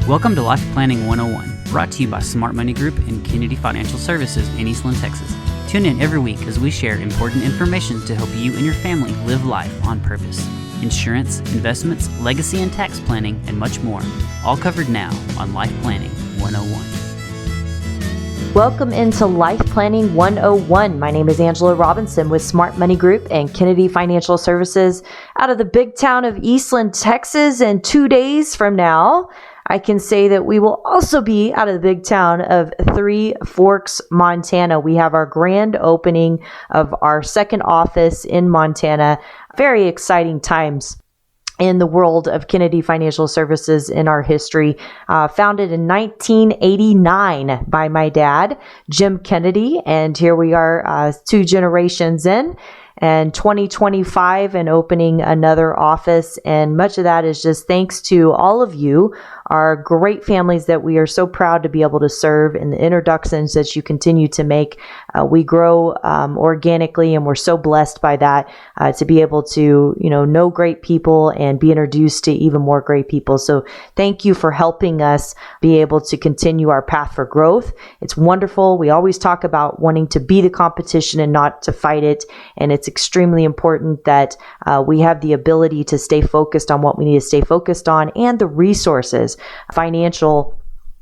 Welcome to Life Planning 101, brought to you by Smart Money Group and Kennedy Financial Services in Eastland, Texas. Tune in every week as we share important information to help you and your family live life on purpose. Insurance, investments, legacy and tax planning, and much more. All covered now on Life Planning 101. Welcome into Life Planning 101. My name is Angela Robinson with Smart Money Group and Kennedy Financial Services out of the big town of Eastland, Texas. And 2 days from now, I can say that we will also be out of the big town of Three Forks, Montana. We have our grand opening of our second office in Montana. Very exciting times in the world of Kennedy Financial Services in our history. Founded in 1989 by my dad, Jim Kennedy. And here we are 2 generations in. And 2025 and opening another office. And much of that is just thanks to all of you, our great families that we are so proud to be able to serve, and the introductions that you continue to make. We grow organically, and we're so blessed by that to be able to, know great people and be introduced to even more great people. So thank you for helping us be able to continue our path for growth. It's wonderful. We always talk about wanting to be the competition and not to fight it. And it's extremely important that we have the ability to stay focused on what we need to stay focused on, and the resources, financial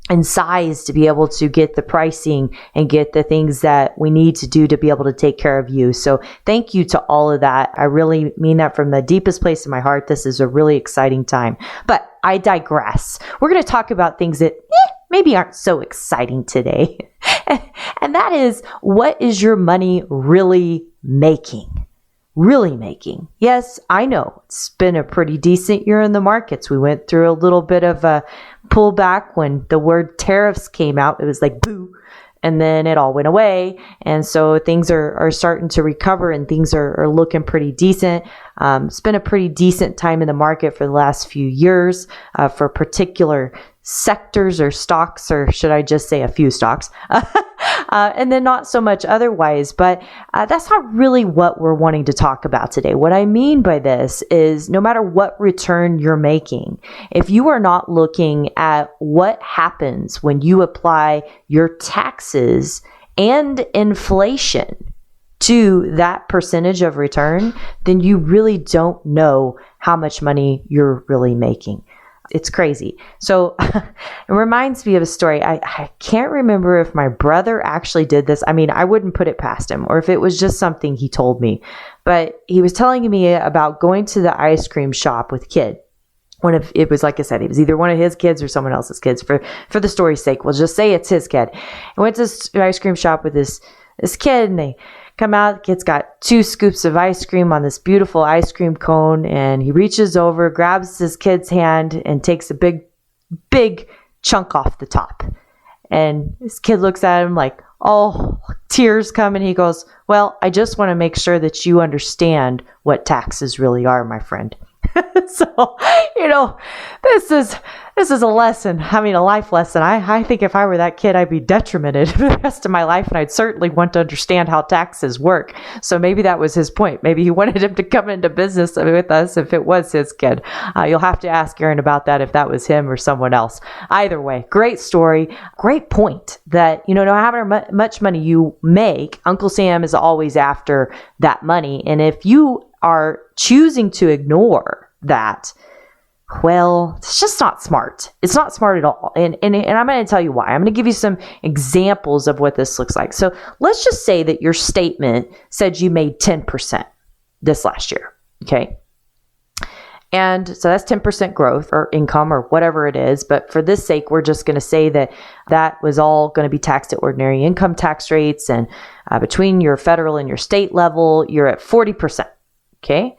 and size, to be able to get the pricing and get the things that we need to do to be able to take care of you. So thank you to all of that. I really mean that from the deepest place of my heart. This is a really exciting time, but I digress. We're going to talk about things that maybe aren't so exciting today. And that is, what is your money really making? Really making. Yes, I know it's been a pretty decent year in the markets. We went through a little bit of a pullback when the word tariffs came out. It was like, boo. And then it all went away. And so things are starting to recover, and things are looking pretty decent. It's been a pretty decent time in the market for the last few years for particular sectors or stocks, or should I just say a few stocks, and then not so much otherwise. But that's not really what we're wanting to talk about today. What I mean by this is, no matter what return you're making, if you are not looking at what happens when you apply your taxes and inflation to that percentage of return, then you really don't know how much money you're really making. It's crazy. So it reminds me of a story. I can't remember if my brother actually did this. I mean, I wouldn't put it past him, or if it was just something he told me. But he was telling me about going to the ice cream shop with kid. It was, like I said, it was either one of his kids or someone else's kids. For the story's sake, we'll just say it's his kid. I went to this ice cream shop with this kid, and they come out. The kid's got 2 scoops of ice cream on this beautiful ice cream cone, and he reaches over, grabs his kid's hand, and takes a big chunk off the top. And this kid looks at him like, oh, tears come, and he goes, well, I just want to make sure that you understand what taxes really are, my friend. So, this is a lesson. I mean, a life lesson. I think if I were that kid, I'd be detrimented for the rest of my life, and I'd certainly want to understand how taxes work. So maybe that was his point. Maybe he wanted him to come into business with us if it was his kid. You'll have to ask Aaron about that, if that was him or someone else. Either way, great story. Great point that, no matter how much money you make, Uncle Sam is always after that money. And if you are choosing to ignore that, well, it's just not smart. It's not smart at all. And I'm going to tell you why. I'm going to give you some examples of what this looks like. So let's just say that your statement said you made 10% this last year. Okay. And so that's 10% growth or income or whatever it is. But for this sake, we're just going to say that was all going to be taxed at ordinary income tax rates. And between your federal and your state level, you're at 40%. Okay.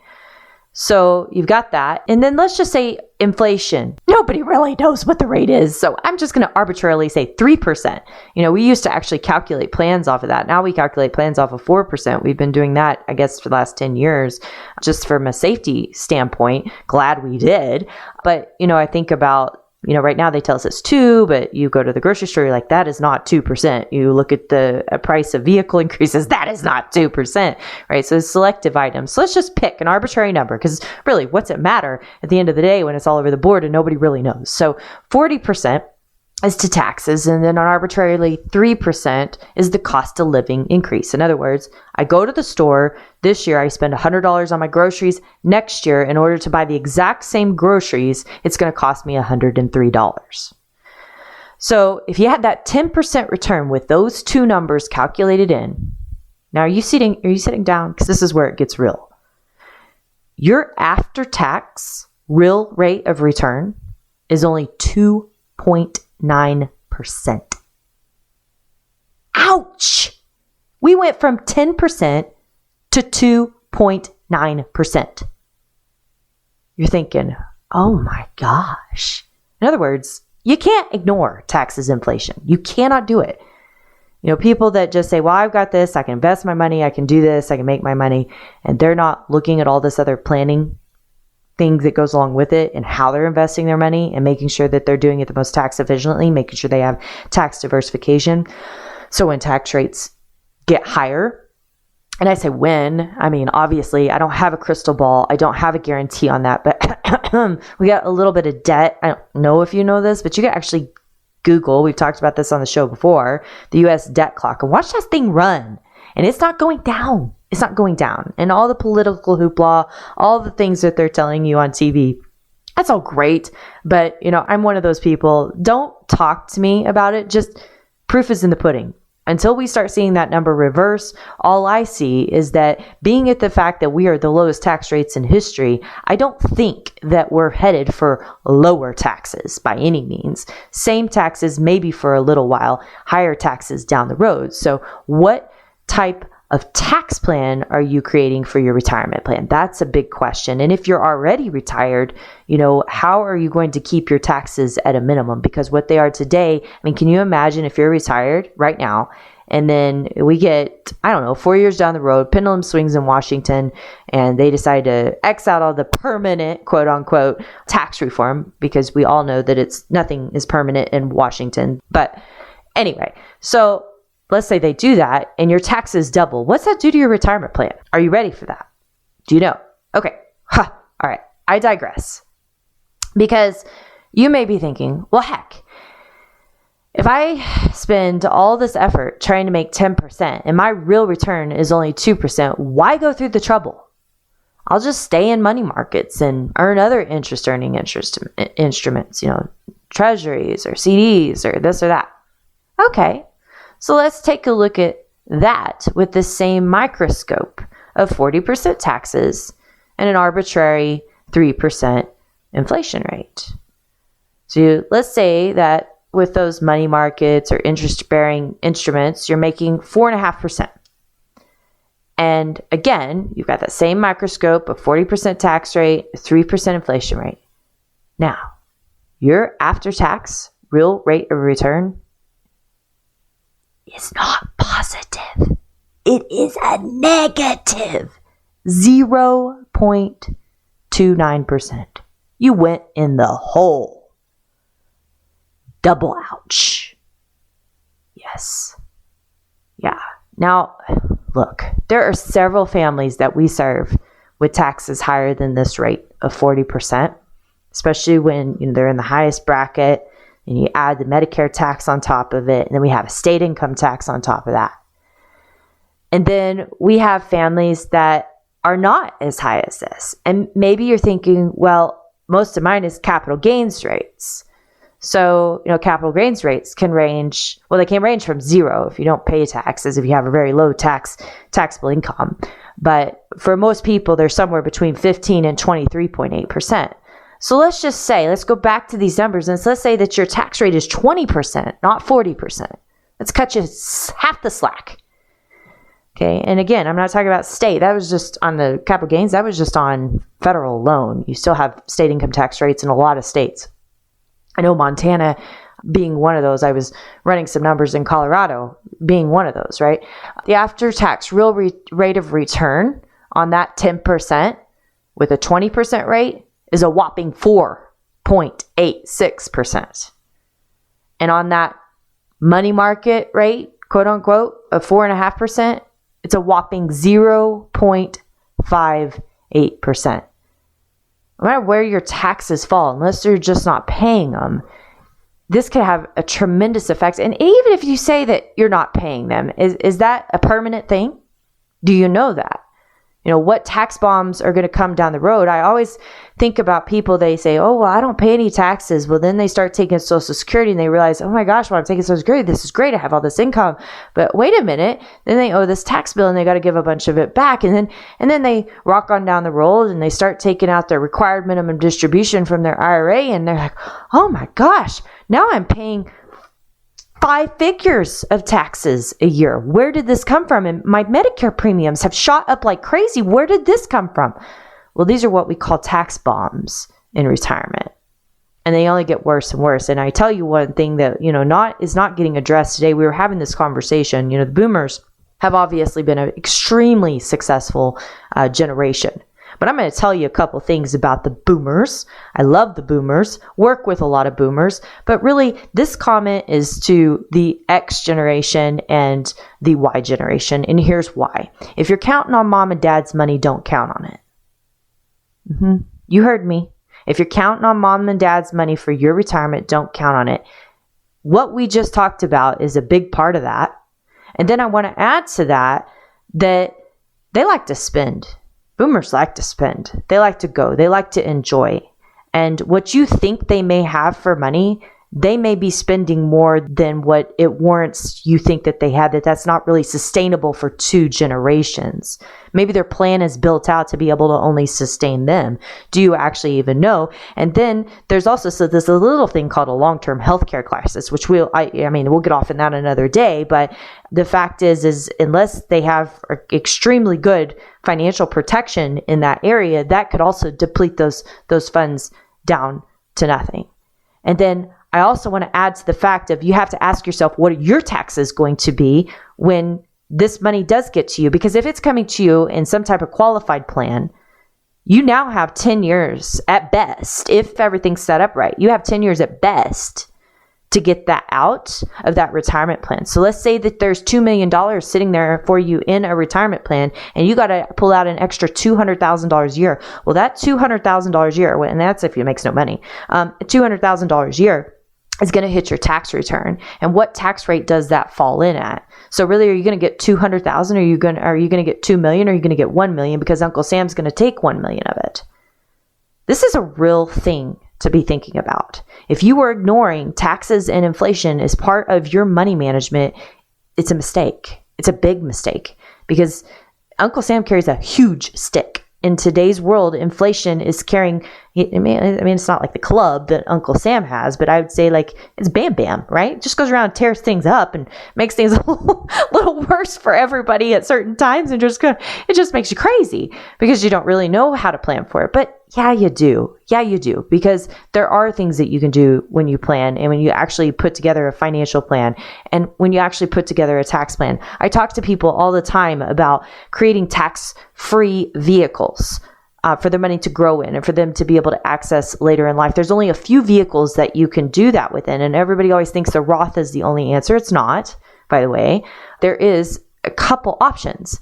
So you've got that. And then let's just say inflation. Nobody really knows what the rate is. So I'm just going to arbitrarily say 3%. We used to actually calculate plans off of that. Now we calculate plans off of 4%. We've been doing that, I guess, for the last 10 years, just from a safety standpoint. Glad we did. But, I think about Right now they tell us it's 2, but you go to the grocery store, you're like, that is not 2%. You look at the price of vehicle increases, that is not 2%, right? So it's selective items. So let's just pick an arbitrary number, because really, what's it matter at the end of the day when it's all over the board and nobody really knows? So 40% is to taxes, and then arbitrarily 3% is the cost of living increase. In other words, I go to the store this year, I spend $100 on my groceries. Next year, in order to buy the exact same groceries, it's going to cost me $103. So if you had that 10% return with those two numbers calculated in, now are you sitting down? Because this is where it gets real. Your after-tax real rate of return is only 2.9%. Ouch! We went from 10% to 2.9%. You're thinking, oh my gosh. In other words, you can't ignore taxes, inflation. You cannot do it. People that just say, well, I've got this, I can invest my money, I can do this, I can make my money, and they're not looking at all this other planning things that goes along with it and how they're investing their money and making sure that they're doing it the most tax efficiently, making sure they have tax diversification. So when tax rates get higher, and I say when, I mean, obviously I don't have a crystal ball. I don't have a guarantee on that, but we got a little bit of debt. I don't know if you know this, but you can actually Google, we've talked about this on the show before, the US debt clock, and watch that thing run. And it's not going down. It's not going down. And all the political hoopla, all the things that they're telling you on TV, that's all great. But, I'm one of those people. Don't talk to me about it. Just proof is in the pudding. Until we start seeing that number reverse, all I see is that being at the fact that we are the lowest tax rates in history, I don't think that we're headed for lower taxes by any means. Same taxes, maybe for a little while, higher taxes down the road. So what type of tax plan are you creating for your retirement plan? That's a big question. And if you're already retired, how are you going to keep your taxes at a minimum? Because what they are today, can you imagine if you're retired right now and then we get, 4 years down the road, pendulum swings in Washington and they decide to X out all the permanent, quote unquote, tax reform, because we all know that nothing is permanent in Washington. But anyway, so let's say they do that and your taxes double. What's that do to your retirement plan? Are you ready for that? Do you know? Okay. All right. I digress. Because you may be thinking, well, heck, if I spend all this effort trying to make 10% and my real return is only 2%, why go through the trouble? I'll just stay in money markets and earn other interest-earning instruments, treasuries or CDs or this or that. Okay. So let's take a look at that with the same microscope of 40% taxes and an arbitrary 3% inflation rate. So let's say that with those money markets or interest-bearing instruments, you're making 4.5%. And again, you've got that same microscope of 40% tax rate, 3% inflation rate. Now, your after-tax real rate of return is not positive. It is a negative 0.29%. You went in the hole. Double ouch. Yes. Yeah. Now, look, there are several families that we serve with taxes higher than this rate of 40%, especially when they're in the highest bracket. And you add the Medicare tax on top of it. And then we have a state income tax on top of that. And then we have families that are not as high as this. And maybe you're thinking, well, most of mine is capital gains rates. So, capital gains rates can range, they can range from 0 if you don't pay taxes, if you have a very low taxable income. But for most people, they're somewhere between 15 and 23.8%. So let's go back to these numbers and let's say that your tax rate is 20%, not 40%. Let's cut you half the slack. Okay. And again, I'm not talking about state. That was just on the capital gains. That was just on federal alone. You still have state income tax rates in a lot of states. I know Montana being one of those. I was running some numbers in Colorado being one of those, right? The after-tax real rate of return on that 10% with a 20% rate is a whopping 4%. 0.86%. And on that money market rate, quote unquote, of 4.5%, it's a whopping 0.58%. No matter where your taxes fall, unless you're just not paying them, this could have a tremendous effect. And even if you say that you're not paying them, is that a permanent thing? Do you know that? What tax bombs are going to come down the road? I always think about people, they say, oh, well, I don't pay any taxes. Well, then they start taking Social Security and they realize, oh my gosh, well, I'm taking Social Security. This is great. I have all this income. But wait a minute. Then they owe this tax bill and they got to give a bunch of it back. And then they rock on down the road and they start taking out their required minimum distribution from their IRA. And they're like, oh my gosh, now I'm paying 5 figures of taxes a year. Where did this come from? And my Medicare premiums have shot up like crazy. Where did this come from? Well, these are what we call tax bombs in retirement. And they only get worse and worse. And I tell you one thing that, is not getting addressed today. We were having this conversation. The boomers have obviously been an extremely successful generation. But I'm going to tell you a couple things about the boomers. I love the boomers, work with a lot of boomers, but really this comment is to the X generation and the Y generation. And here's why. If you're counting on mom and dad's money, don't count on it. You heard me. If you're counting on mom and dad's money for your retirement, don't count on it. What we just talked about is a big part of that. And then I want to add to that they like to spend. Boomers like to spend. They like to go. They like to enjoy. And what you think they may have for money, they may be spending more than what it warrants you think that they had, that's not really sustainable for 2 generations. Maybe their plan is built out to be able to only sustain them. Do you actually even know? And then there's also this little thing called a long-term healthcare crisis, which we'll get off in that another day. But the fact is unless they have extremely good financial protection in that area, that could also deplete those funds down to nothing. And then I also want to add to the fact of you have to ask yourself, what are your taxes going to be when this money does get to you? Because if it's coming to you in some type of qualified plan, you now have 10 years at best. If everything's set up right, you have 10 years at best to get that out of that retirement plan. So let's say that there's $2 million sitting there for you in a retirement plan and you got to pull out an extra $200,000 a year. Well, that $200,000 a year, and that's if it makes no money, $200,000 a year is going to hit your tax return. And what tax rate does that fall in at? So really, are you going to get 200,000? Are you going to get 2 million? Or are you going to get 1 million because Uncle Sam's going to take 1 million of it? This is a real thing to be thinking about. If you were ignoring taxes and inflation as part of your money management, it's a mistake. It's a big mistake because Uncle Sam carries a huge stick. In today's world, inflation is carrying, it's not like the club that Uncle Sam has, but I would say like it's Bam Bam, right? It just goes around and tears things up and makes things a little worse for everybody at certain times. And it just makes you crazy because you don't really know how to plan for it. But yeah, you do. Yeah, you do. Because there are things that you can do when you plan and when you actually put together a financial plan and when you actually put together a tax plan. I talk to people all the time about creating tax-free vehicles for their money to grow in and for them to be able to access later in life. There's only a few vehicles that you can do that within. And everybody always thinks the Roth is the only answer. It's not, by the way. There is a couple options,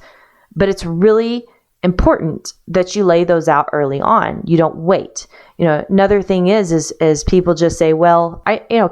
but it's really important that you lay those out early on. You don't wait. Another thing is people just say, well,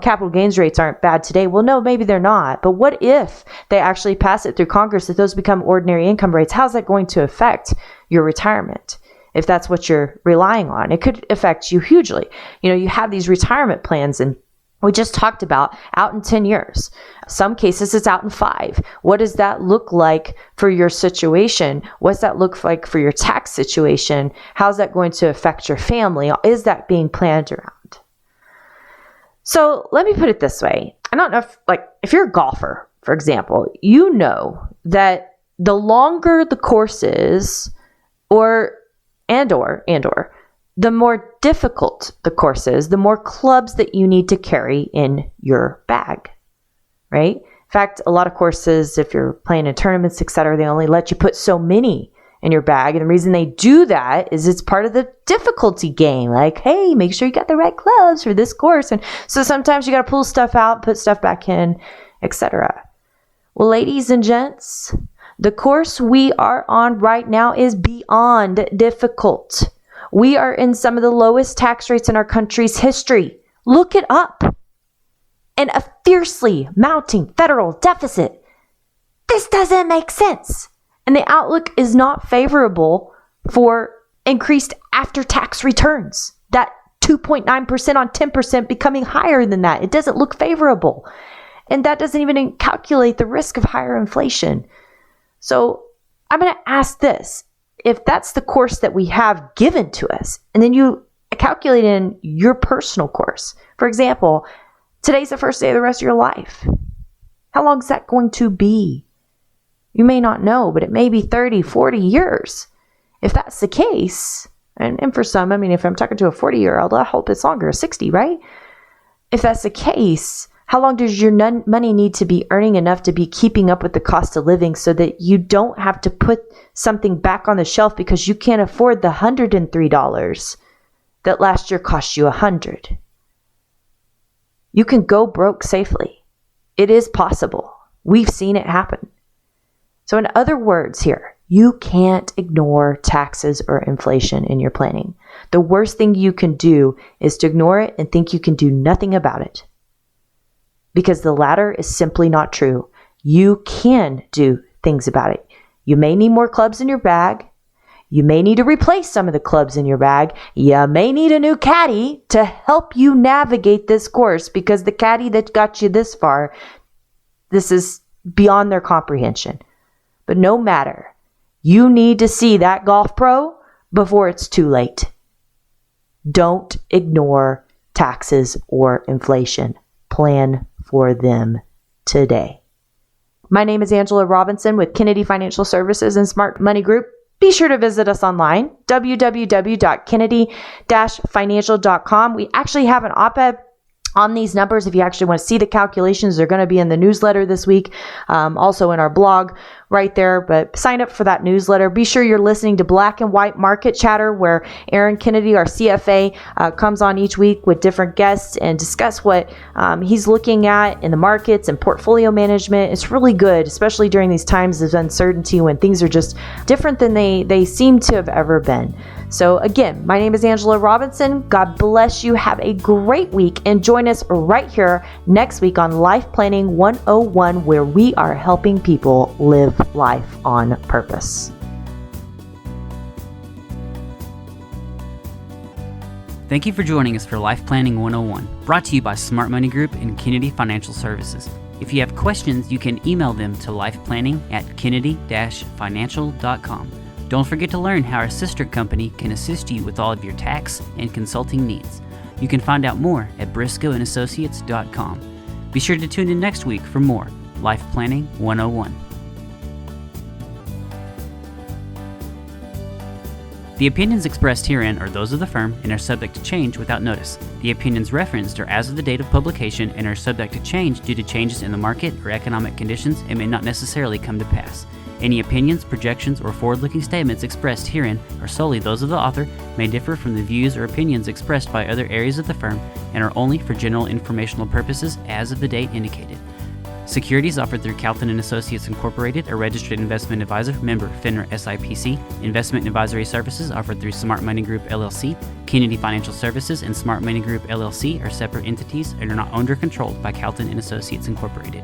capital gains rates aren't bad today. Well, no, maybe they're not. But what if they actually pass it through Congress that those become ordinary income rates? How's that going to affect your retirement? If that's what you're relying on, it could affect you hugely. You have these retirement plans and we just talked about out in 10 years. Some cases it's out in 5. What does that look like for your situation? What's that look like for your tax situation? How's that going to affect your family? Is that being planned around? So let me put it this way. I don't know if you're a golfer, for example, you know that the longer the course is or the more difficult the course is, the more clubs that you need to carry in your bag, right? In fact, a lot of courses, if you're playing in tournaments, etc., they only let you put so many in your bag. And the reason they do that is it's part of the difficulty game. Like, hey, make sure you got the right gloves for this course. And so sometimes you got to pull stuff out, put stuff back in, etc. Well, ladies and gents, the course we are on right now is beyond difficult. We are in some of the lowest tax rates in our country's history. Look it up. And a fiercely mounting federal deficit. This doesn't make sense. And the outlook is not favorable for increased after-tax returns. That 2.9% on 10% becoming higher than that. It doesn't look favorable. And that doesn't even calculate the risk of higher inflation. So I'm going to ask this. If that's the course that we have given to us, and then you calculate in your personal course. For example, today's the first day of the rest of your life. How long is that going to be? You may not know, but it may be 30, 40 years. If that's the case, and for some, I mean, if I'm talking to a 40-year-old, I hope it's longer, 60, right? If that's the case, how long does your money need to be earning enough to be keeping up with the cost of living so that you don't have to put something back on the shelf because you can't afford the $103 that last year cost you $100? You can go broke safely. It is possible. We've seen it happen. So in other words here, you can't ignore taxes or inflation in your planning. The worst thing you can do is to ignore it and think you can do nothing about it. Because the latter is simply not true. You can do things about it. You may need more clubs in your bag. You may need to replace some of the clubs in your bag. You may need a new caddy to help you navigate this course because the caddy that got you this far, this is beyond their comprehension. But no matter, you need to see that golf pro before it's too late. Don't ignore taxes or inflation. Plan for them today. My name is Angela Robinson with Kennedy Financial Services and Smart Money Group. Be sure to visit us online, www.kennedy-financial.com. We actually have an op-ed on these numbers. If you actually want to see the calculations, they're going to be in the newsletter this week, also in our blog right there. But sign up for that newsletter. Be sure you're listening to Black and White Market Chatter, where Aaron Kennedy, our CFA, comes on each week with different guests and discuss what he's looking at in the markets and portfolio management. It's really good, especially during these times of uncertainty when things are just different than they seem to have ever been. So again, my name is Angela Robinson. God bless you. Have a great week and join us right here next week on Life Planning 101, where we are helping people live life on purpose. Thank you for joining us for Life Planning 101, brought to you by Smart Money Group and Kennedy Financial Services. If you have questions, you can email them to lifeplanning@kennedy-financial.com. Don't forget to learn how our sister company can assist you with all of your tax and consulting needs. You can find out more at briscoeandassociates.com. Be sure to tune in next week for more Life Planning 101. The opinions expressed herein are those of the firm and are subject to change without notice. The opinions referenced are as of the date of publication and are subject to change due to changes in the market or economic conditions and may not necessarily come to pass. Any opinions, projections, or forward-looking statements expressed herein are solely those of the author, may differ from the views or opinions expressed by other areas of the firm, and are only for general informational purposes as of the date indicated. Securities offered through Calton & Associates Incorporated, a registered investment advisor, member FINRA SIPC. Investment advisory services offered through Smart Money Group LLC. Kennedy Financial Services and Smart Money Group LLC are separate entities and are not owned or controlled by Calton & Associates Incorporated.